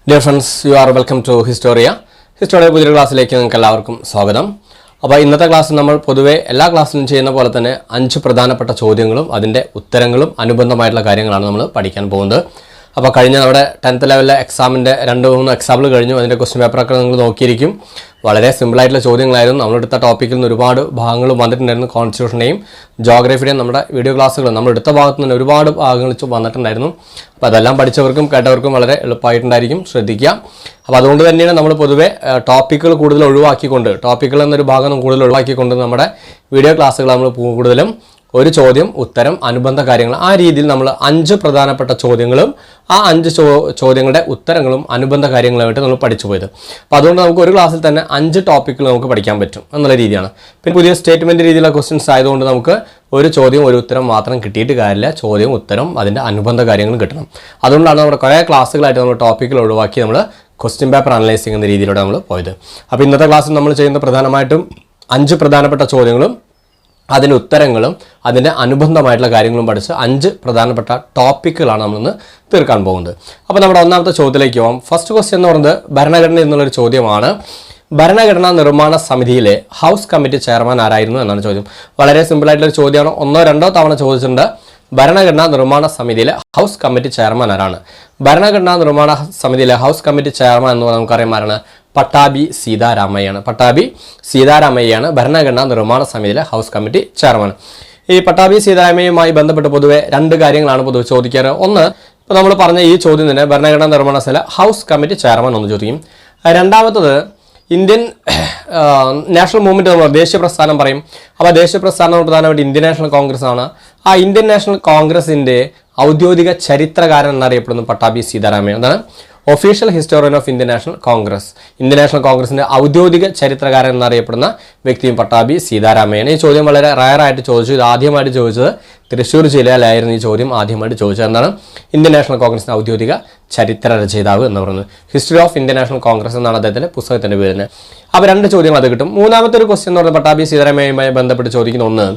Dear friends, you are welcome to Historia. Historia പുതിയ ക്ലാസ്സിലേക്ക് നിങ്ങൾക്ക് എല്ലാവർക്കും സ്വാഗതം. അപ്പോൾ ഇന്നത്തെ ക്ലാസ്സിൽ നമ്മൾ പൊതുവെ എല്ലാ ക്ലാസ്സിലും ചെയ്യുന്ന പോലെ തന്നെ 5 പ്രധാനപ്പെട്ട ചോദ്യങ്ങളും അതിന്റെ ഉത്തരങ്ങളും അനുബന്ധമായിട്ടുള്ള കാര്യങ്ങളാണ് നമ്മൾ പഠിക്കാൻ പോകുന്നത്. അപ്പോൾ കഴിഞ്ഞ നമ്മുടെ 10th ലെവലിലെ എക്സാമിന്റെ 2-3 എക്സാമ്പിൾ കഴിഞ്ഞു. അതിന്റെ ക്വസ്റ്റ്യൻ പേപ്പറൊക്കെ നിങ്ങൾ നോക്കിയിരിക്കും. വളരെ സിമ്പിൾ ആയിട്ടുള്ള ചോദ്യങ്ങളായിരുന്നു. നമ്മൾ എടുത്ത ടോപ്പിക്കിൽ നിന്ന് ഒരുപാട് ഭാഗങ്ങൾ വന്നിട്ടുണ്ടായിരുന്നു. കോൺസ്റ്റിറ്റ്യൂഷനെയും ജോഗ്രഫിയുടെയും നമ്മുടെ വീഡിയോ ക്ലാസ്സുകൾ നമ്മൾ എടുത്ത ഭാഗത്ത് നിന്ന് ഒരുപാട് ഭാഗങ്ങൾ വന്നിട്ടുണ്ടായിരുന്നു. അപ്പോൾ അതെല്ലാം പഠിച്ചവർക്കും കേട്ടവർക്കും വളരെ എളുപ്പമായിട്ടുണ്ടായിരിക്കും. ശ്രദ്ധിക്കുക. അപ്പോൾ അതുകൊണ്ട് തന്നെയാണ് നമ്മൾ പൊതുവെ ടോപ്പിക്കുകൾ കൂടുതൽ ഒഴിവാക്കിക്കൊണ്ട് ടോപ്പിക്കുകൾ എന്നൊരു ഭാഗം കൂടുതൽ ഒഴിവാക്കിക്കൊണ്ട് നമ്മുടെ വീഡിയോ ക്ലാസ്സുകൾ നമ്മൾ കൂടുതലും ഒരു ചോദ്യം ഉത്തരം അനുബന്ധ കാര്യങ്ങൾ ആ രീതിയിൽ നമ്മൾ 5 പ്രധാനപ്പെട്ട ചോദ്യങ്ങളും ആ 5 ചോദ്യങ്ങളുടെ ഉത്തരങ്ങളും അനുബന്ധ കാര്യങ്ങളുമായിട്ട് നമ്മൾ പഠിച്ചു പോയത്. അപ്പോൾ അതുകൊണ്ട് നമുക്ക് ഒരു ക്ലാസ്സിൽ തന്നെ 5 ടോപ്പിക്കുകൾ നമുക്ക് പഠിക്കാൻ പറ്റും എന്നുള്ള രീതിയാണ്. പിന്നെ പുതിയ സ്റ്റേറ്റ്മെന്റ് രീതിയിലുള്ള ക്വസ്റ്റ്യൻസ് ആയതുകൊണ്ട് നമുക്ക് ഒരു ചോദ്യം ഒരു ഉത്തരം മാത്രം കിട്ടിയിട്ട് കാര്യമില്ല. ചോദ്യം ഉത്തരം അതിൻ്റെ അനുബന്ധ കാര്യങ്ങളും കിട്ടണം. അതുകൊണ്ടാണ് നമ്മുടെ കുറേ ക്ലാസ്സുകളായിട്ട് നമ്മൾ ടോപ്പിക്കുകൾ ഒഴിവാക്കി നമ്മൾ ക്വസ്റ്റ്യൻ പേപ്പർ അനലൈസ് ചെയ്യുന്ന രീതിയിലൂടെ നമ്മൾ പോയത്. അപ്പോൾ ഇന്നത്തെ ക്ലാസ്സിൽ നമ്മൾ ചെയ്യുന്ന പ്രധാനമായിട്ടും 5 പ്രധാനപ്പെട്ട ചോദ്യങ്ങളും അതിൻ്റെ ഉത്തരങ്ങളും അതിൻ്റെ അനുബന്ധമായിട്ടുള്ള കാര്യങ്ങളും പഠിച്ച് 5 പ്രധാനപ്പെട്ട ടോപ്പിക്കുകളാണ് നമ്മളിന്ന് തീർക്കാൻ പോകുന്നത്. അപ്പോൾ നമ്മുടെ ഒന്നാമത്തെ ചോദ്യത്തിലേക്ക് പോകാം. ഫസ്റ്റ് ക്വസ്റ്റ്യൻ എന്ന് പറയുന്നത് ഭരണഘടന എന്നുള്ളൊരു ചോദ്യമാണ്. ഭരണഘടനാ നിർമ്മാണ സമിതിയിലെ ഹൗസ് കമ്മിറ്റി ചെയർമാൻ ആരായിരുന്നു എന്നാണ് ചോദ്യം. വളരെ സിമ്പിളായിട്ടുള്ളൊരു ചോദ്യമാണ്. 1-2 തവണ ചോദിച്ചിട്ടുണ്ട്. ഭരണഘടനാ നിർമ്മാണ സമിതിയിലെ ഹൗസ് കമ്മിറ്റി ചെയർമാൻ ആരാണ്? ഭരണഘടനാ നിർമ്മാണ സമിതിയിലെ ഹൗസ് കമ്മിറ്റി ചെയർമാൻ എന്ന് പറഞ്ഞാൽ നമുക്കറിയാം ആരാണ്? പട്ടാഭി സീതാരാമയ്യാണ്. പട്ടാഭി സീതാരാമയ്യാണ് ഭരണഘടനാ നിർമ്മാണ സമിതിയിലെ ഹൗസ് കമ്മിറ്റി ചെയർമാൻ. ഈ പട്ടാഭി സീതാരാമയ്യുമായി ബന്ധപ്പെട്ട് പൊതുവെ 2 കാര്യങ്ങളാണ് പൊതുവെ ചോദിക്കാറ്. ഒന്ന്, ഇപ്പോൾ നമ്മൾ പറഞ്ഞ ഈ ചോദ്യം തന്നെ ഭരണഘടനാ നിർമ്മാണ സമിതിയിലെ ഹൗസ് കമ്മിറ്റി ചെയർമാൻ ഒന്ന് ചോദിക്കും. രണ്ടാമത്തത് ഇന്ത്യൻ നാഷണൽ മൂവ്മെന്റ് നമ്മൾ ദേശീയ പ്രസ്ഥാനം പറയും. അപ്പോൾ ദേശീയ പ്രസ്ഥാനം പ്രധാനമായിട്ട് ഇന്ത്യൻ നാഷണൽ കോൺഗ്രസ് ആണ്. ആ ഇന്ത്യൻ നാഷണൽ കോൺഗ്രസിന്റെ ഔദ്യോഗിക ചരിത്രകാരൻ എന്നറിയപ്പെടുന്നു പട്ടാഭി സീതാരാമയ്യ. എന്താണ്? Official historian of Indian National Congress. Indian national കോൺഗ്രസിന്റെ ഔദ്യോഗിക ചരിത്രകാരൻ എന്നറിയപ്പെടുന്ന വ്യക്തിയും പട്ടാഭി സീതാരാമയ്യാണ്. ഈ ചോദ്യം വളരെ റയറായിട്ട് ചോദിച്ചു. ഇത് ആദ്യമായിട്ട് ചോദിച്ചത് തൃശ്ശൂർ ജില്ലയിലായിരുന്നു. ഈ ചോദ്യം ആദ്യമായിട്ട് ചോദിച്ചത് എന്താണ്? ഇന്ത്യൻ നാഷണൽ കോൺഗ്രസിന്റെ ഔദ്യോഗിക ചരിത്ര രചയിതാവ് എന്ന് പറയുന്നത് history of Indian National Congress എന്നാണ് അദ്ദേഹത്തിന്റെ പുസ്തകത്തിന്റെ പേര്. അപ്പോൾ 2 ചോദ്യങ്ങൾ അത് കിട്ടും. മൂന്നാമത്തെ ഒരു ക്വസ്റ്റ്യൻ എന്ന് പറയുന്നത് പട്ടാഭി സീതാരാമയ്യുമായി ബന്ധപ്പെട്ട് ചോദിക്കുന്ന ഒന്ന്,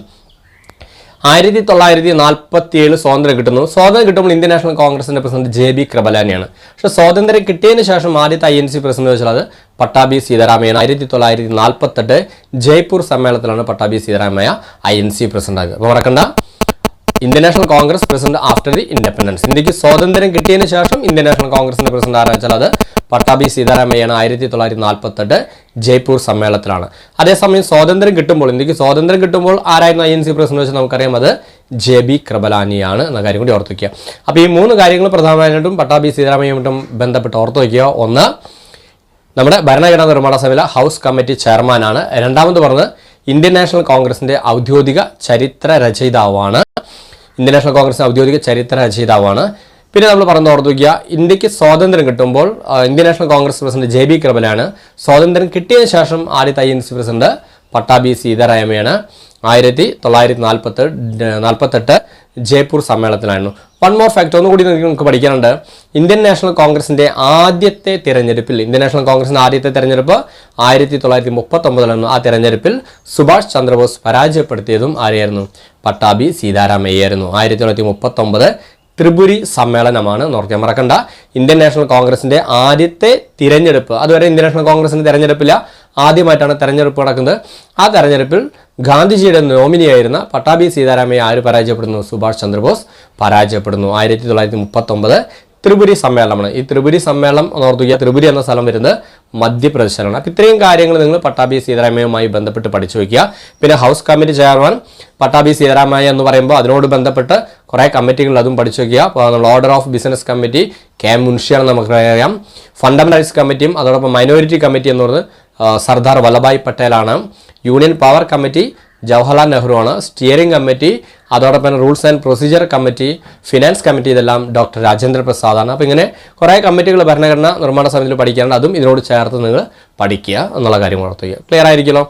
1947 സ്വാതന്ത്ര്യം കിട്ടുന്നു. സ്വാതന്ത്ര്യം കിട്ടുമ്പോൾ ഇന്ത്യൻ നാഷണൽ കോൺഗ്രസിന്റെ പ്രസിഡന്റ് JB കൃപലാനിയാണ്. പക്ഷേ സ്വാതന്ത്ര്യം കിട്ടിയതിന് ശേഷം ആദ്യത്തെ INC പ്രസിഡന്റ് വെച്ചാൽ അത് പട്ടാഭി സീതാരാമയ്യാണ്. 1948 ജയ്പൂർ സമ്മേളനത്തിലാണ് പട്ടാഭി സീതാരാമയ്യ INC പ്രസിഡന്റ് ആകുക. അപ്പോൾ മറക്കണ്ട, Indian National Congress president after the independence. ഇന്ത്യക്ക് സ്വാതന്ത്ര്യം കിട്ടിയതിന് ശേഷം ഇന്ത്യൻ നാഷണൽ കോൺഗ്രസിന്റെ പ്രസിഡന്റ് ആരാണെന്ന് വെച്ചാൽ അത് പട്ടാഭി സീതാരാമയ്യാണ്. 1948 ജയ്പൂർ സമ്മേളനത്തിലാണ്. അതേസമയം സ്വാതന്ത്ര്യം കിട്ടുമ്പോൾ ഇന്ത്യക്ക് സ്വാതന്ത്ര്യം കിട്ടുമ്പോൾ ആരായിരുന്നു INC പ്രസിഡന്റ് വെച്ചാൽ നമുക്കറിയാം അത് JB കൃപലാനിയാണ് എന്ന കാര്യം കൂടി ഓർത്ത് വയ്ക്കുക. അപ്പോൾ ഈ 3 കാര്യങ്ങൾ പ്രധാനമായിട്ടും പട്ടാഭി സീതാരാമയ്യുമായിട്ടും ബന്ധപ്പെട്ട് ഓർത്ത് വയ്ക്കുക. ഒന്ന്, നമ്മുടെ ഭരണഘടനാ നിർമ്മാണ സഭയിലെ ഹൗസ് കമ്മിറ്റി ചെയർമാനാണ്. രണ്ടാമത് പറഞ്ഞത് ഇന്ത്യൻ നാഷണൽ കോൺഗ്രസിന്റെ ഔദ്യോഗിക ചരിത്ര രചയിതാവാണ്. ഇന്ത്യൻ നാഷണൽ കോൺഗ്രസിന്റെ ഔദ്യോഗിക ചരിത്ര രചയിതാവാണ്. പിന്നെ നമ്മൾ പറഞ്ഞു ഓർത്തു വയ്ക്കുക, ഇന്ത്യക്ക് സ്വാതന്ത്ര്യം കിട്ടുമ്പോൾ Indian National Congress president JB കൃപലാണ്. സ്വാതന്ത്ര്യം കിട്ടിയതിന് ശേഷം ആദ്യത്തെ INC പ്രസിഡന്റ് പട്ടാഭി സീതാരാമയ്യാണ്. 1948 ജയ്പൂർ സമ്മേളനത്തിലായിരുന്നു. വൺ മോർ ഫാക്ട് ഒന്നുകൂടി നമുക്ക് പഠിക്കാനുണ്ട്. ഇന്ത്യൻ നാഷണൽ കോൺഗ്രസിന്റെ ആദ്യത്തെ തിരഞ്ഞെടുപ്പിൽ 1939 ആ തിരഞ്ഞെടുപ്പിൽ സുഭാഷ് ചന്ദ്രബോസ് പരാജയപ്പെടുത്തിയതും ആരെയായിരുന്നു? പട്ടാഭി സീതാരാമയ്യായിരുന്നു. 1939 ത്രിപുരി സമ്മേളനമാണ്. നോർക്കാൻ മറക്കണ്ട. ഇന്ത്യൻ നാഷണൽ കോൺഗ്രസിന്റെ ആദ്യത്തെ തിരഞ്ഞെടുപ്പ്, അതുവരെ ഇന്ത്യൻ നാഷണൽ കോൺഗ്രസിന്റെ തിരഞ്ഞെടുപ്പില്ല, ആദ്യമായിട്ടാണ് തെരഞ്ഞെടുപ്പ് നടക്കുന്നത്. ആ തെരഞ്ഞെടുപ്പിൽ ഗാന്ധിജിയുടെ നോമിനിയായിരുന്ന പട്ടാഭി സീതാരാമയ്യ ആര് പരാജയപ്പെടുന്നു? സുഭാഷ് ചന്ദ്രബോസ് പരാജയപ്പെടുന്നു. 1939 ത്രിപുരി സമ്മേളനമാണ്. ഈ ത്രിപുരി സമ്മേളനം ഓർത്തുക, ത്രിപുരി എന്ന സ്ഥലം വരുന്നത് മധ്യപ്രദേശിലാണ്. അപ്പോൾ ഇത്രയും കാര്യങ്ങൾ നിങ്ങൾ പട്ടാഭി സീതാരാമയ്യുമായി ബന്ധപ്പെട്ട് പഠിച്ചു വയ്ക്കുക. പിന്നെ house committee chairman Pattabhi Sitaramayya എന്ന് പറയുമ്പോൾ അതിനോട് ബന്ധപ്പെട്ട് കുറേ കമ്മിറ്റികൾ അതും പഠിച്ചു വയ്ക്കുക. അപ്പോൾ നമ്മൾ ഓർഡർ ഓഫ് ബിസിനസ് കമ്മിറ്റി മുൻഷിയാണെന്ന് നമുക്കറിയാം. ഫണ്ടമെന്റൽസ് കമ്മിറ്റിയും അതോടൊപ്പം മൈനോറിറ്റി കമ്മിറ്റി എന്ന് പറയുന്നത് സർദാർ വല്ലഭായ് പട്ടേലാണ്. Union power committee Jawaharlal Nehru ആണ്. സ്റ്റിയറിംഗ് കമ്മിറ്റി അതോടൊപ്പം rules and procedure committee, finance committee ഇതെല്ലാം ഡോക്ടർ രാജേന്ദ്ര പ്രസാദാണ്. അപ്പോൾ ഇങ്ങനെ കുറേ കമ്മിറ്റികൾ ഭരണഘടനാ നിർമ്മാണ സമിതിയിൽ പഠിക്കാനുണ്ട്. അതും ഇതിനോട് ചേർത്ത് നിങ്ങൾ പഠിക്കുക എന്നുള്ള കാര്യം ഓർത്തുക. ക്ലിയർ ആയിരിക്കുമല്ലോ?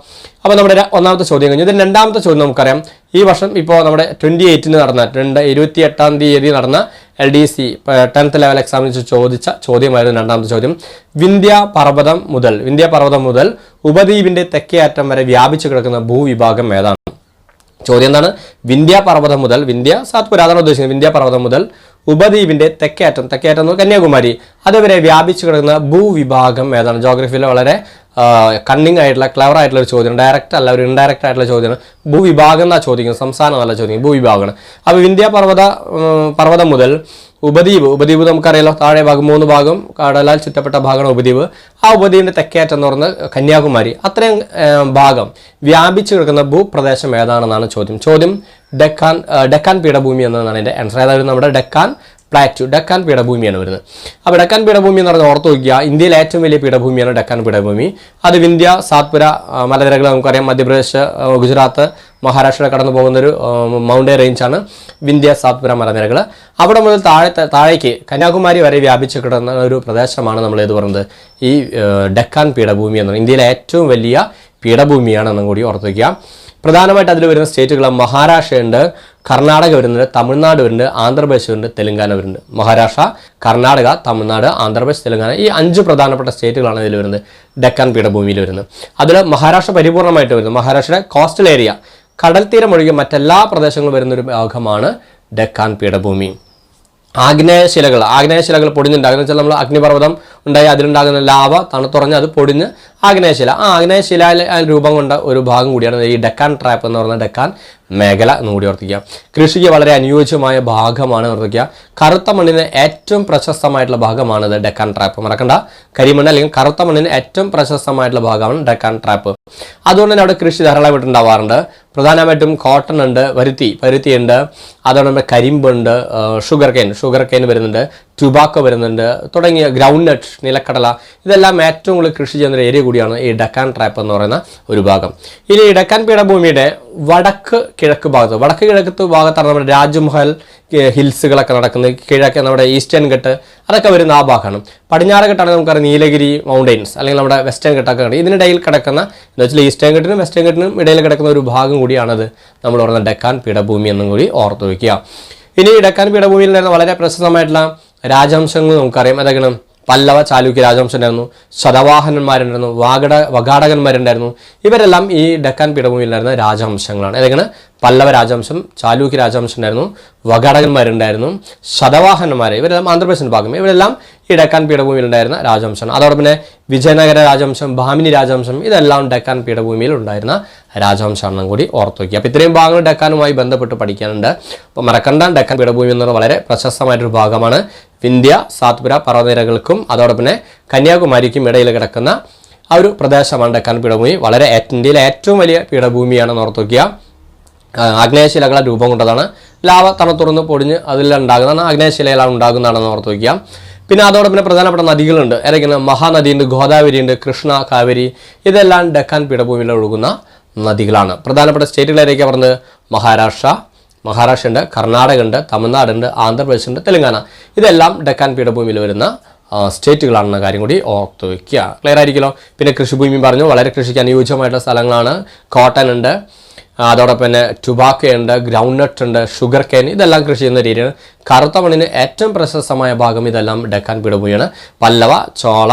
അപ്പോൾ നമ്മുടെ ഒന്നാമത്തെ ചോദ്യം കഴിഞ്ഞു. ഇതിന് രണ്ടാമത്തെ ചോദ്യം നമുക്കറിയാം. ഈ വർഷം ഇപ്പോൾ നമ്മുടെ 28 നടന്ന 28-ാം തീയതി നടന്ന LDC 10th ലെവൽ എക്സാമിന് ചോദിച്ച ചോദ്യമായിരുന്നു രണ്ടാമത്തെ ചോദ്യം. വിന്ധ്യ പർവ്വതം മുതൽ ഉപദ്വീപിന്റെ തെക്കേ അറ്റം വരെ വ്യാപിച്ചു കിടക്കുന്ന ഭൂവിഭാഗം ഏതാണ്? ചോദ്യം എന്താണ്? വിന്ധ്യ പർവ്വതം മുതൽ, വിന്ധ്യ സാത്പുര അതാണ് ഉദ്ദേശിക്കുന്നത്, വിന്ധ്യ പർവ്വതം മുതൽ ഉപദ്വീപിൻ്റെ തെക്കേറ്റം എന്ന് കന്യാകുമാരി അതുവരെ വ്യാപിച്ചു കിടക്കുന്ന ഭൂവിഭാഗം ഏതാണ്? ജോഗ്രഫിയിൽ വളരെ കണ്ണിങ് ആയിട്ടുള്ള ക്ലവർ ആയിട്ടുള്ള ഒരു ചോദ്യം, ഡയറക്റ്റ് അല്ല ഒരു ഇൻഡയറക്റ്റ് ആയിട്ടുള്ള ചോദ്യമാണ്. ഭൂവിഭാഗം എന്നാണ് ചോദിക്കുന്നത്, സംസ്ഥാനം നല്ല ചോദ്യം, ഭൂവിഭാഗമാണ്. അപ്പോൾ വിന്ധ്യ പർവ്വതം മുതൽ ഉപദ്വീപ് നമുക്കറിയാലോ, താഴെ ഭാഗം 3 ഭാഗം കടലാൽ ചുറ്റപ്പെട്ട ഭാഗമാണ് ഉപദ്വീപ്. ആ ഉപദ്വീപിന്റെ തെക്കേറ്റം എന്ന് പറയുന്നത് കന്യാകുമാരി. അത്രയും ഭാഗം വ്യാപിച്ചു കിടക്കുന്ന ഭൂപ്രദേശം ഏതാണെന്നാണ് ചോദ്യം. ഡെക്കാൻ പീഠഭൂമി എന്നതാണ് എൻ്റെ ആൻസർ. അതായത് നമ്മുടെ ഡെക്കാൻ പ്ലാറ്റു, ഡെക്കാൻ പീഠഭൂമിയാണ് വരുന്നത്. അപ്പോൾ ഡെക്കാൻ പീഠഭൂമി എന്ന് പറഞ്ഞാൽ ഓർത്ത് വയ്ക്കുക, ഇന്ത്യയിലെ ഏറ്റവും വലിയ പീഠഭൂമിയാണ് ഡെക്കാൻ പീഠഭൂമി. അത് വിന്ധ്യ, സാത്പുര മലനിരകൾ നമുക്കറിയാം. മധ്യപ്രദേശ്, ഗുജറാത്ത്, മഹാരാഷ്ട്ര കടന്നു പോകുന്നൊരു മൗണ്ടൻ റേഞ്ചാണ് വിന്ധ്യ സാത്പുര മലനിരകൾ. അവിടെ മുതൽ താഴേക്ക് കന്യാകുമാരി വരെ വ്യാപിച്ച് കിടന്ന ഒരു പ്രദേശമാണ് നമ്മൾ ഏത് പറയുന്നത്, ഈ ഡെക്കാൻ പീഠഭൂമി എന്ന് പറയുന്നത്. ഇന്ത്യയിലെ ഏറ്റവും വലിയ പീഠഭൂമിയാണെന്നും കൂടി ഓർത്ത് വയ്ക്കുക. പ്രധാനമായിട്ട് അതിൽ വരുന്ന സ്റ്റേറ്റുകൾ മഹാരാഷ്ട്രയുണ്ട്, കർണാടക വരുന്നുണ്ട്, തമിഴ്നാട് വരുന്നുണ്ട്, ആന്ധ്രാപ്രദേശ് വരുന്നുണ്ട്, തെലങ്കാന വരുന്നുണ്ട്. മഹാരാഷ്ട്ര, കർണാടക, തമിഴ്നാട്, ആന്ധ്രാപ്രദേശ്, തെലങ്കാന ഈ 5 പ്രധാനപ്പെട്ട സ്റ്റേറ്റുകളാണ് ഇതിൽ വരുന്നത്, ഡെക്കാൻ പീഠഭൂമിയിൽ വരുന്നത്. അതിൽ മഹാരാഷ്ട്ര പരിപൂർണമായിട്ട് വരുന്നത്. മഹാരാഷ്ട്രയുടെ കോസ്റ്റൽ ഏരിയ, കടൽ തീരം ഒഴികെ മറ്റെല്ലാ പ്രദേശങ്ങളും വരുന്നൊരു ഭാഗമാണ് ഡെക്കാൻ പീഠഭൂമി. ആഗ്നേയശിലകൾ പൊടിഞ്ഞുണ്ടാകുന്ന വെച്ചാൽ നമ്മൾ അഗ്നിപർവ്വതം ഉണ്ടായി അതിലുണ്ടാകുന്ന ലാവ തണുത്തുറഞ്ഞ് അത് പൊടിഞ്ഞ് ആഗ്നേയശില, ആഗ്നേയശില രൂപം കൊണ്ട ഒരു ഭാഗം കൂടിയാണ് ഈ ഡെക്കാൻ ട്രാപ്പ് എന്ന് പറയുന്ന ഡെക്കാൻ മേഖല എന്ന് കൂടി ഓർത്തിക്കുക. കൃഷിക്ക് വളരെ അനുയോജ്യമായ ഭാഗമാണ് ഓർത്തിക്കുക. കറുത്ത മണ്ണിന് ഏറ്റവും പ്രശസ്തമായിട്ടുള്ള ഭാഗമാണിത് ഡെക്കാൻ ട്രാപ്പ്. മറക്കണ്ട, കരിമണ്ണ് അല്ലെങ്കിൽ കറുത്ത മണ്ണിന് ഏറ്റവും പ്രശസ്തമായിട്ടുള്ള ഭാഗമാണ് ഡെക്കാൻ ട്രാപ്പ്. അതുകൊണ്ട് തന്നെ അവിടെ കൃഷി ധാരാളമായിട്ട് ഉണ്ടാവാറുണ്ട്. പ്രധാനമായിട്ടും കോട്ടൺ ഉണ്ട്, പരുത്തി ഉണ്ട്, അതോടൊപ്പം കരിമ്പുണ്ട്, ഷുഗർ കെയിൻ വരുന്നുണ്ട്, ടുബാക്കോ വരുന്നുണ്ട്, തുടങ്ങിയ ഗ്രൗണ്ട് നട്ട്, നിലക്കടല, ഇതെല്ലാം ഏറ്റവും കൂടുതൽ കൃഷി ചെയ്യുന്ന ഏരിയ കൂടിയാണ് ഈ ഡെക്കാൻ ട്രാപ്പ് എന്ന് പറയുന്ന ഒരു ഭാഗം. ഇനി ഈ ഡെക്കാൻ പീഠഭൂമിയുടെ വടക്ക് കിഴക്ക് ഭാഗത്താണ് നമ്മുടെ രാജ്മഹൽ ഹിൽസുകളൊക്കെ നടക്കുന്നത്. കിഴക്ക് നമ്മുടെ ഈസ്റ്റേൺ ഘട്ട് അതൊക്കെ വരുന്ന ആ ഭാഗമാണ്. പടിഞ്ഞാറ് ഘട്ടാണെങ്കിൽ നമുക്കറിയാം നീലഗിരി മൗണ്ടെയിൻസ് അല്ലെങ്കിൽ നമ്മുടെ വെസ്റ്റേൺ ഘട്ടൊക്കെ ഉണ്ട്. ഇതിനിടയിൽ കിടക്കുന്ന എന്ന് വെച്ചാൽ ഈസ്റ്റേൺ ഘട്ടിനും വെസ്റ്റേൺ ഘട്ടിനും ഇടയിൽ കിടക്കുന്ന ഒരു ഭാഗം കൂടിയാണത് നമ്മൾ പറയുന്ന ഡെക്കാൻ പീഠഭൂമി എന്നും കൂടി ഓർത്തു വയ്ക്കുക. ഇനി ഡെക്കാൻ പീഠഭൂമിയിൽ ഉണ്ടായിരുന്ന വളരെ പ്രശസ്തമായിട്ടുള്ള രാജവംശങ്ങൾ നമുക്കറിയാം. അതൊക്കെയാണ് പല്ലവ, ചാലൂക്യ രാജവംശം ഉണ്ടായിരുന്നു, ശതവാഹനന്മാരുണ്ടായിരുന്നു, വഗാടകന്മാരുണ്ടായിരുന്നു. ഇവരെല്ലാം ഈ ഡെക്കാൻ പീഠഭൂമിയിൽ ഉണ്ടായിരുന്ന രാജവംശങ്ങളാണ്. ഏതൊക്കെയാണ്? പല്ലവ രാജവംശം, ചാലൂക്യ രാജവംശം ഉണ്ടായിരുന്നു, വഗാടകന്മാരുണ്ടായിരുന്നു, ശതവാഹനന്മാർ, ഇവരെല്ലാം ആന്ധ്രാപ്രദേശിന്റെ ഭാഗം. ഇവരെല്ലാം ഈ ഡെക്കാൻ പീഠഭൂമിയിൽ ഉണ്ടായിരുന്ന രാജവംശമാണ്. അതോടൊപ്പം തന്നെ വിജയനഗര രാജവംശം, ഭാമിനി രാജവംശം, ഇതെല്ലാം ഡെക്കാൻ പീഠഭൂമിയിൽ ഉണ്ടായിരുന്ന രാജവംശമാണെന്നും കൂടി ഓർത്തു വയ്ക്കുക. അപ്പോൾ ഇത്രയും ഭാഗങ്ങൾ ഡെക്കാനുമായി ബന്ധപ്പെട്ട് പഠിക്കാനുണ്ട്. അപ്പോൾ മറക്കണ്ട, ഡെക്കാൻ പീഠഭൂമി എന്ന് പറഞ്ഞാൽ വളരെ പ്രശസ്തമായിട്ടൊരു ഭാഗമാണ്. വിന്ധ്യ, സാത്പുര പർവ്വതനിരകൾക്കും അതോടൊപ്പം തന്നെ കന്യാകുമാരിക്കും ഇടയിൽ കിടക്കുന്ന ആ ഒരു പ്രദേശമാണ് ഡെക്കാൻ പീഠഭൂമി. ഇന്ത്യയിലെ ഏറ്റവും വലിയ പീഠഭൂമിയാണെന്ന് ഓർത്തു വയ്ക്കുക. ആഗ്നേയശിലകളെ രൂപം കൊണ്ടതാണ്. ലാവ തണുത്തുറന്ന് പൊടിഞ്ഞ് അതിലുണ്ടാകുന്നതാണ്, ആഗ്നേയശിലയിലാണ് ഉണ്ടാകുന്നതാണെന്ന് ഓർത്തു വയ്ക്കുക. പിന്നെ അതോടൊപ്പം പ്രധാനപ്പെട്ട നദികളുണ്ട്. ഏതൊക്കെയാണ്? മഹാനദിയുണ്ട്, ഗോദാവരി ഉണ്ട്, കൃഷ്ണ, കാവേരി, ഇതെല്ലാം ഡെക്കാൻ പീഠഭൂമിയിൽ ഒഴുകുന്ന നദികളാണ്. പ്രധാനപ്പെട്ട സ്റ്റേറ്റുകൾ ഏതൊക്കെയാണ് പറഞ്ഞത്? മഹാരാഷ്ട്ര ഉണ്ട്, കർണാടക ഉണ്ട്, തമിഴ്നാട് ഉണ്ട്, ആന്ധ്രാപ്രദേശ് ഉണ്ട്, തെലങ്കാന, ഇതെല്ലാം ഡെക്കാൻ പീഠഭൂമിയിൽ വരുന്ന സ്റ്റേറ്റുകളാണെന്ന കാര്യം കൂടി ഓർത്തു വയ്ക്കുക. ക്ലിയർ ആയിരിക്കുമല്ലോ. പിന്നെ കൃഷിഭൂമി പറഞ്ഞു, വളരെ കൃഷിക്ക് അനുയോജ്യമായിട്ടുള്ള സ്ഥലങ്ങളാണ്. കോട്ടൺ ഉണ്ട്, അതോടൊപ്പം തന്നെ ടുബാക്കോ ഉണ്ട്, ഗ്രൗണ്ട് നട്ട് ഉണ്ട്, ഷുഗർ കെയിൻ, ഇതെല്ലാം കൃഷി ചെയ്യുന്ന രീതിയാണ്. കറുത്ത മണ്ണിന് ഏറ്റവും പ്രശസ്തമായ ഭാഗം ഇതെല്ലാം ഡെക്കാൻ പീഠഭൂമിയാണ്. പല്ലവ, ചോള,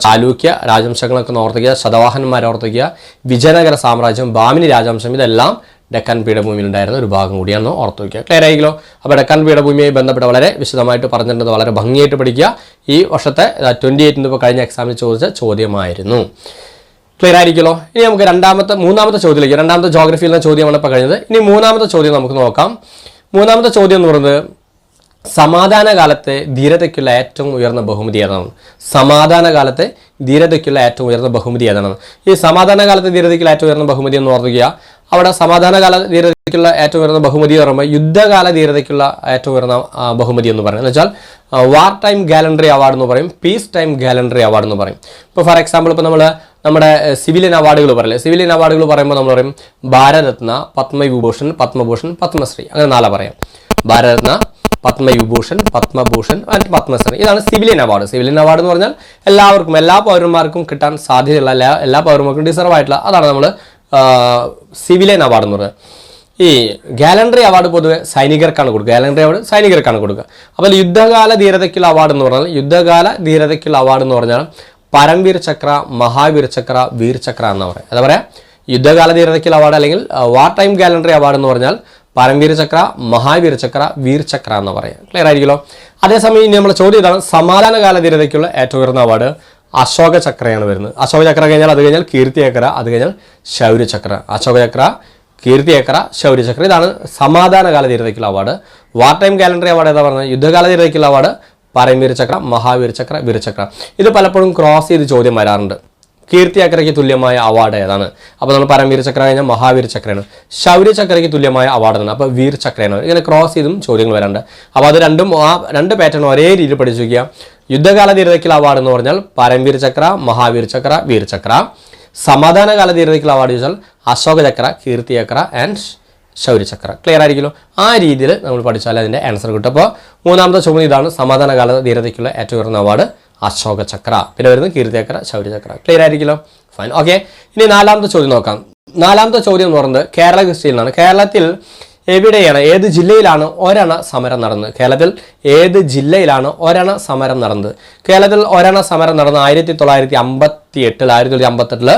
ചാലൂക്യ രാജവംശങ്ങളൊക്കെ ഓർത്തിക്കുക, ശതവാഹനന്മാരെ ഓർത്തിക്കുക, വിജയനഗര സാമ്രാജ്യം, ഭാമിനി രാജവംശം, ഇതെല്ലാം ഡെക്കാൻ പീഠഭൂമിയിൽ ഉണ്ടായിരുന്ന ഒരു ഭാഗം കൂടിയാണെന്ന് ഓർത്തു വയ്ക്കുക. ക്ലിയർ ആയിക്കല്ലോ. അപ്പോൾ ഡെക്കാൻ പീഠഭൂമിയുമായി ബന്ധപ്പെട്ട് വളരെ വിശദമായിട്ട് പറഞ്ഞിട്ടുണ്ട്, വളരെ ഭംഗിയായിട്ട് പഠിക്കുക. ഈ വർഷത്തെ 28 ഇപ്പോൾ കഴിഞ്ഞ എക്സാമിൽ ചോദിച്ച ചോദ്യമായിരുന്നു. ക്ലിയർ ആയിരിക്കുമല്ലോ. ഇനി നമുക്ക് മൂന്നാമത്തെ ചോദ്യത്തിലേക്ക്, രണ്ടാമത്തെ ജോഗ്രഫിയിൽ നിന്ന് ചോദ്യമാണ് ഇപ്പോൾ കഴിഞ്ഞത്. ഇനി മൂന്നാമത്തെ ചോദ്യം നമുക്ക് നോക്കാം. മൂന്നാമത്തെ ചോദ്യം എന്ന് പറയുന്നത് സമാധാനകാലത്തെ ധീരതയ്ക്കുള്ള ഏറ്റവും ഉയർന്ന ബഹുമതി ഏതാണ്? സമാധാനകാലത്തെ ധീരതയ്ക്കുള്ള ഏറ്റവും ഉയർന്ന ബഹുമതി ഏതാണ്? ഈ സമാധാനകാലത്തെ ധീരതയ്ക്കുള്ള ഏറ്റവും ഉയർന്ന ബഹുമതി എന്ന് ഓർക്കുക. അവിടെ സമാധാനകാല ധീരതയ്ക്കുള്ള ഏറ്റവും ഉയർന്ന ബഹുമതി എന്ന് പറയുമ്പോൾ യുദ്ധകാല ധീരതയ്ക്കുള്ള ഏറ്റവും ഉയർന്ന ബഹുമതി എന്ന് പറയുന്നത് വെച്ചാൽ വാർ ടൈം ഗാലൻട്രി അവാർഡ് എന്ന് പറയും, പീസ് ടൈം ഗാലൻട്രി അവാർഡ് എന്ന് പറയും. ഇപ്പോൾ ഫോർ എക്സാമ്പിൾ ഇപ്പോൾ നമ്മുടെ സിവിലിയൻ അവാർഡുകൾ പറയില്ലേ, സിവിലിയൻ അവാർഡുകൾ പറയുമ്പോൾ നമ്മൾ പറയും ഭാരതരത്ന, പത്മവിഭൂഷൺ, പത്മഭൂഷൺ, പത്മശ്രീ, അങ്ങനെ 4 പറയാം. ഭാരതരത്ന, പത്മവിഭൂഷൺ, പത്മഭൂഷൺ, പത്മശ്രീ, ഇതാണ് സിവിലിയൻ അവാർഡ്. സിവിലിയൻ അവാർഡ് എന്ന് പറഞ്ഞാൽ എല്ലാവർക്കും, എല്ലാ പൗരന്മാർക്കും കിട്ടാൻ സാധ്യതയുള്ള, എല്ലാ പൗരന്മാർക്കും ഡിസർവ് ആയിട്ടുള്ള, അതാണ് നമ്മൾ സിവിലിയൻ അവാർഡ് എന്ന് പറയുന്നത്. ഈ ഗാലൻട്രി അവാർഡ് പൊതുവെ സൈനികർക്കാണ് കൊടുക്കുക. ഗാലൻട്രി അവാർഡ് സൈനികർക്കാണ് കൊടുക്കുക. അപ്പോൾ യുദ്ധകാല ധീരതയ്ക്കുള്ള അവാർഡ് എന്ന് പറഞ്ഞാൽ പരംവീർ ചക്ര, മഹാവീർ ചക്ര, വീർ ചക്ര എന്ന് പറയാം. എന്താ പറയുക? യുദ്ധകാല ധീരതയ്ക്കുള്ള അവാർഡ് അല്ലെങ്കിൽ വാർ ടൈം ഗാലൻട്രി അവാർഡ് എന്ന് പറഞ്ഞാൽ പരംവീരചക്ര, മഹാവീരചക്ര, വീർചക്ര എന്ന് പറയാം. ക്ലിയർ ആയിരിക്കുമല്ലോ. അതേസമയം ഇനി നമ്മുടെ ചോദ്യം ഇതാണ്, സമാധാനകാല ധീരതയ്ക്കുള്ള ഏറ്റവും ഉയർന്ന അവാർഡ് അശോകചക്രയാണ് വരുന്നത്. അശോകചക്ര കഴിഞ്ഞാൽ അത് കഴിഞ്ഞാൽ കീർത്തിചക്ര, അത് കഴിഞ്ഞാൽ ശൗര്യചക്ര. അശോകചക്ര, കീർത്തിചക്ര, ശൗര്യചക്ര, ഇതാണ് സമാധാനകാല ധീരതയ്ക്കുള്ള അവാർഡ്. വാർ ടൈം കാലണ്ടറി അവാർഡ് ഏതാ പറഞ്ഞത്? യുദ്ധകാല ധീരതയ്ക്കുള്ള അവാർഡ് പരംവീരചക്ര, മഹാവീരചക്ര, വീരചക്ര. ഇത് പലപ്പോഴും ക്രോസ് ചെയ്ത് ചോദ്യം വരാറുണ്ട്. കീർത്തിചക്രയ്ക്ക് തുല്യമായ അവാർഡ് ഏതാണ്? അപ്പോൾ നമ്മൾ പരംവീരചക്ര കഴിഞ്ഞാൽ മഹാവീരചക്രയാണ്. ശൗര്യചക്രയ്ക്ക് തുല്യമായ അവാർഡാണ്, അപ്പോൾ വീർചക്രയാണ്. ഇങ്ങനെ ക്രോസ് ചെയ്തും ചോദ്യങ്ങൾ വരാറുണ്ട്. അപ്പോൾ അത് രണ്ടും ആ രണ്ട് പാറ്റേൺ ഒരേ രീതിയിൽ പഠിച്ചു വയ്ക്കുക. യുദ്ധകാല ധീരതയ്ക്കുള്ള അവാർഡ് എന്ന് പറഞ്ഞാൽ പരംവീരചക്ര, മഹാവീരചക്ര, വീർചക്ര. സമാധാനകാല ധീരതയ്ക്കുള്ള അവാർഡ് ചോദിച്ചാൽ അശോകചക്ര, കീർത്തിചക്ര ആൻഡ് ശൗര്യചക്ര. ക്ലിയർ ആയിരിക്കുമല്ലോ. ആ രീതിയിൽ നമ്മൾ പഠിച്ചാൽ അതിൻ്റെ ആൻസർ കിട്ടും. അപ്പോൾ മൂന്നാമത്തെ ചോദ്യം ഇതാണ്, സമാധാനകാല ധീരതയ്ക്കുള്ള ഏറ്റവും ഉയർന്ന അവാർഡ് അശോകചക്ര. പിന്നെ വരുന്നത് കീർത്തിചക്ര, ശൗര്യചക്ര. ക്ലിയർ ആയിരിക്കുമല്ലോ. ഫൈൻ. ഓക്കെ, ഇനി നാലാമത്തെ ചോദ്യം നോക്കാം. നാലാമത്തെ ചോദ്യം എന്ന് പറയുന്നത് കേരള ഹിസ്റ്ററിയിലാണ്. കേരളത്തിൽ എവിടെയാണ്, ഏത് ജില്ലയിലാണ് ഒരണ സമരം നടന്നത്? കേരളത്തിൽ ഏത് ജില്ലയിലാണ് ഒരണ സമരം നടന്നത്? കേരളത്തിൽ ഒരണ സമരം നടന്നത് 1958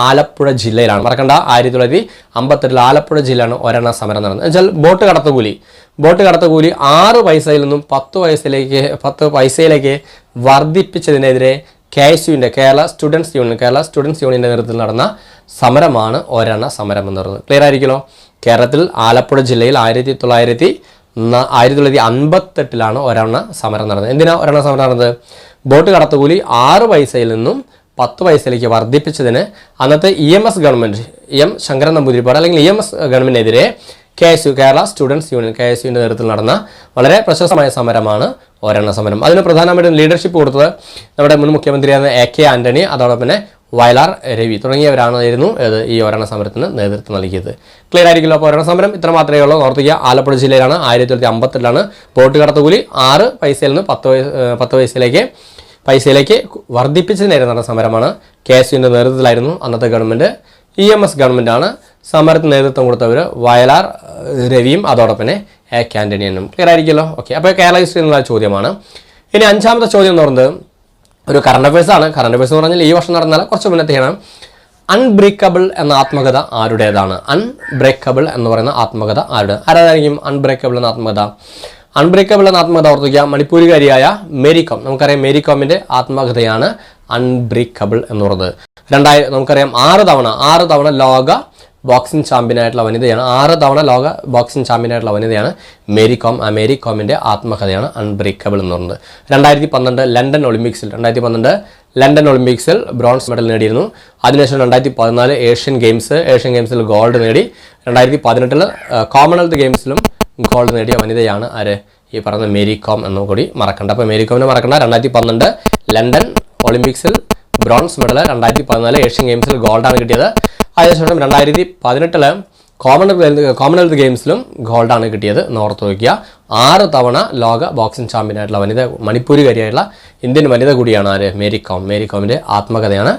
ആലപ്പുഴ ജില്ലയിലാണ്. മറക്കണ്ട, 1958 ആലപ്പുഴ ജില്ലയിലാണ് ഒരണ സമരം നടന്നത്. എന്നുവെച്ചാൽ ബോട്ട് കടത്തുകൂലി 6 പൈസയിൽ നിന്നും 10 പൈസയിലേക്ക് വർദ്ധിപ്പിച്ചതിനെതിരെ KSUവിൻ്റെ കേരള സ്റ്റുഡൻസ് യൂണിയൻ്റെ നേതൃത്വത്തിൽ നടന്ന സമരമാണ് ഒരണ സമരം എന്ന് പറയുന്നത്. ക്ലിയർ ആയിരിക്കുമല്ലോ. കേരളത്തിൽ ആലപ്പുഴ ജില്ലയിൽ 1958 ഒരണ സമരം നടന്നത്. എന്തിനാ ഒരണ സമരം നടന്നത്? ബോട്ട് കടത്തുകൂലി 6 പൈസയിൽ നിന്നും 10 പൈസയിലേക്ക് വർദ്ധിപ്പിച്ചതിന് അന്നത്തെ EMS ഗവൺമെൻറ്, ശങ്കരൻ നമ്പൂതിരിപ്പാട് അല്ലെങ്കിൽ EMS ഗവൺമെൻറ്റിനെതിരെ KSU കേരള സ്റ്റുഡൻസ് യൂണിയൻ KSUവിൻ്റെ നേതൃത്വത്തിൽ നടന്ന വളരെ പ്രശസ്തമായ സമരമാണ് ഒരണ സമരം. അതിന് പ്രധാനമായിട്ടും ലീഡർഷിപ്പ് കൊടുത്തത് നമ്മുടെ മുൻ മുഖ്യമന്ത്രിയായ AK ആന്റണി, അതോടൊപ്പം തന്നെ വയലാർ രവി തുടങ്ങിയവരായിരുന്നു ഈ ഒരണ സമരത്തിന് നേതൃത്വം നൽകിയത്. ക്ലിയർ ആയിരിക്കുമല്ലോ. അപ്പോൾ ഒരണ സമരം ഇത്ര മാത്രമേ ഉള്ളൂ. ഓർത്തിക്കുക, ആലപ്പുഴ ജില്ലയിലാണ് 1958 ബോട്ട് കടത്തുകൂലി 6 പൈസയിൽ നിന്ന് 10 പൈസയിലേക്ക് വർദ്ധിപ്പിച്ചതിനെതിരെ നടന്ന സമരമാണ്. KSUവിൻ്റെ നേതൃത്വത്തിലായിരുന്നു അന്നത്തെ ഗവൺമെൻറ്. EMS ഗവൺമെൻറ്റാണ്. സമരത്തിന് നേതൃത്വം കൊടുത്തവർ വയലാർ രവിയും അതോടൊപ്പം തന്നെ AK ആന്റണിയനും. ക്ലിയർ ആയിരിക്കുമല്ലോ. ഓക്കെ, അപ്പോൾ കേരള ഹിസ്റ്ററി എന്നുള്ള ചോദ്യമാണ്. ഇനി അഞ്ചാമത്തെ ചോദ്യം എന്ന് പറയുന്നത് ഒരു കറണ്ട് അഫയേഴ്സ് ആണ്. കറണ്ട് അഫയേഴ്സ് എന്ന് പറഞ്ഞാൽ ഈ വർഷം നടന്നാൽ കുറച്ച് മുന്നത്തെയാണ്. അൺബ്രേക്കബിൾ എന്ന ആത്മകഥ ആരുടേതാണ്? അൺബ്രേക്കബിൾ എന്ന് പറയുന്ന ആത്മകഥ ആരായിരിക്കും അൺബ്രേക്കബിൾ എന്ന ആത്മകഥ? അൺബ്രേക്കബിൾ എന്ന ആത്മകഥ ഓർത്തുക, മണിപ്പൂരുകാരിയായ മേരി കോം. നമുക്കറിയാം മേരി കോമിൻ്റെ ആത്മകഥയാണ് അൺബ്രേക്കബിൾ എന്ന് പറയുന്നത്. നമുക്കറിയാം 6 തവണ ലോക ബോക്സിംഗ് ചാമ്പ്യനായിട്ടുള്ള വനിതയാണ്. 6 തവണ ലോക ബോക്സിംഗ് ചാമ്പ്യനായിട്ടുള്ള വനിതയാണ് മേരി കോം. ആ മേരി കോമിൻ്റെ ആത്മകഥയാണ് അൺബ്രേക്കബിൾ എന്ന് പറയുന്നത്. 2012 ലണ്ടൻ ഒളിമ്പിക്സിൽ ബ്രോൺസ് മെഡൽ നേടിയിരുന്നു. അതിനുശേഷം 2014 ഏഷ്യൻ ഗെയിംസിൽ ഗോൾഡ് നേടി. 2018 കോമൺവെൽത്ത് ഗെയിംസിലും ഗോൾഡ് നേടിയ വനിതയാണ് ആര്? ഈ പറയുന്ന മേരി കോം എന്നും കൂടി മറക്കണ്ട. അപ്പോൾ മേരി കോമിനെ മറക്കണ്ട. 2012 ലണ്ടൻ ഒളിമ്പിക്സിൽ ബ്രോൺസ് മെഡൽ, 2014 ഏഷ്യൻ ഗെയിംസിൽ ഗോൾഡാണ് കിട്ടിയത്. അതിനുശേഷം 2018 കോമൺവെൽത്ത് ഗെയിംസിലും ഗോൾഡാണ് കിട്ടിയത്. ഓർത്ത് വയ്ക്കുക. 6 തവണ ലോക ബോക്സിംഗ് ചാമ്പ്യനായിട്ടുള്ള വനിത, മണിപ്പൂരുകാരിയായിട്ടുള്ള ഇന്ത്യൻ വനിത കൂടിയാണ് ആര്? മേരി കോം. മേരി കോമിൻ്റെ ആത്മകഥയാണ്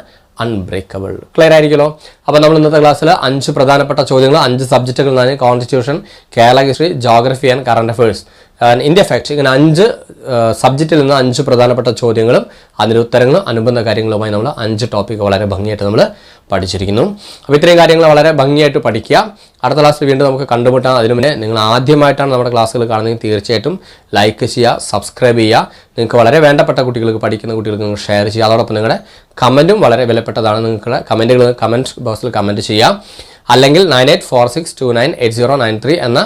അൺബ്രേക്കബിൾ. ക്ലിയർ ആയിരിക്കുമല്ലോ. അപ്പോൾ നമ്മൾ ഇന്നത്തെ ക്ലാസ്സിൽ 5 പ്രധാനപ്പെട്ട ചോദ്യങ്ങൾ 5 സബ്ജക്റ്റുകൾ നിന്നാണ് constitution, Kerala history, geography and current affairs, India fact, ഇങ്ങനെ 5 സബ്ജക്റ്റിൽ നിന്ന് 5 പ്രധാനപ്പെട്ട ചോദ്യങ്ങളും അതിൻ്റെ ഉത്തരങ്ങളും അനുബന്ധ കാര്യങ്ങളുമായി നമ്മൾ 5 ടോപ്പിക്ക് വളരെ ഭംഗിയായിട്ട് നമ്മൾ പഠിച്ചിരിക്കുന്നു. അപ്പോൾ ഇത്രയും കാര്യങ്ങൾ വളരെ ഭംഗിയായിട്ട് പഠിക്കുക. അടുത്ത ക്ലാസ്സിൽ വീണ്ടും നമുക്ക് കണ്ടുമുട്ടാം. അതിനു മുന്നേ നിങ്ങൾ ആദ്യമായിട്ടാണ് നമ്മുടെ ക്ലാസ്സുകൾ കാണുന്നതെങ്കിൽ തീർച്ചയായിട്ടും ലൈക്ക് ചെയ്യുക, സബ്സ്ക്രൈബ് ചെയ്യുക. നിങ്ങൾക്ക് വളരെ വേണ്ടപ്പെട്ട കുട്ടികൾക്ക്, പഠിക്കുന്ന കുട്ടികൾക്ക് നിങ്ങൾ ഷെയർ ചെയ്യുക. അതോടൊപ്പം നിങ്ങളുടെ കമൻറ്റും വളരെ വിലപ്പെട്ടതാണ്. നിങ്ങളുടെ കമൻറ്റുകൾ കമൻറ്റ് ബോക്സിൽ കമൻറ്റ് ചെയ്യുക. അല്ലെങ്കിൽ 9846298093 എന്ന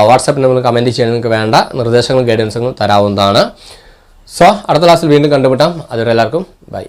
വാട്സാപ്പ് നമ്പറിൽ കമൻറ്റ് ചെയ്യാൻ നിങ്ങൾക്ക് വേണ്ട നിർദ്ദേശങ്ങളും ഗൈഡൻസുകളും തരാവുന്നതാണ്. സോ അടുത്ത ക്ലാസ്സിൽ വീണ്ടും കണ്ടുമുട്ടാം. അതുവരെ എല്ലാവർക്കും ബൈ.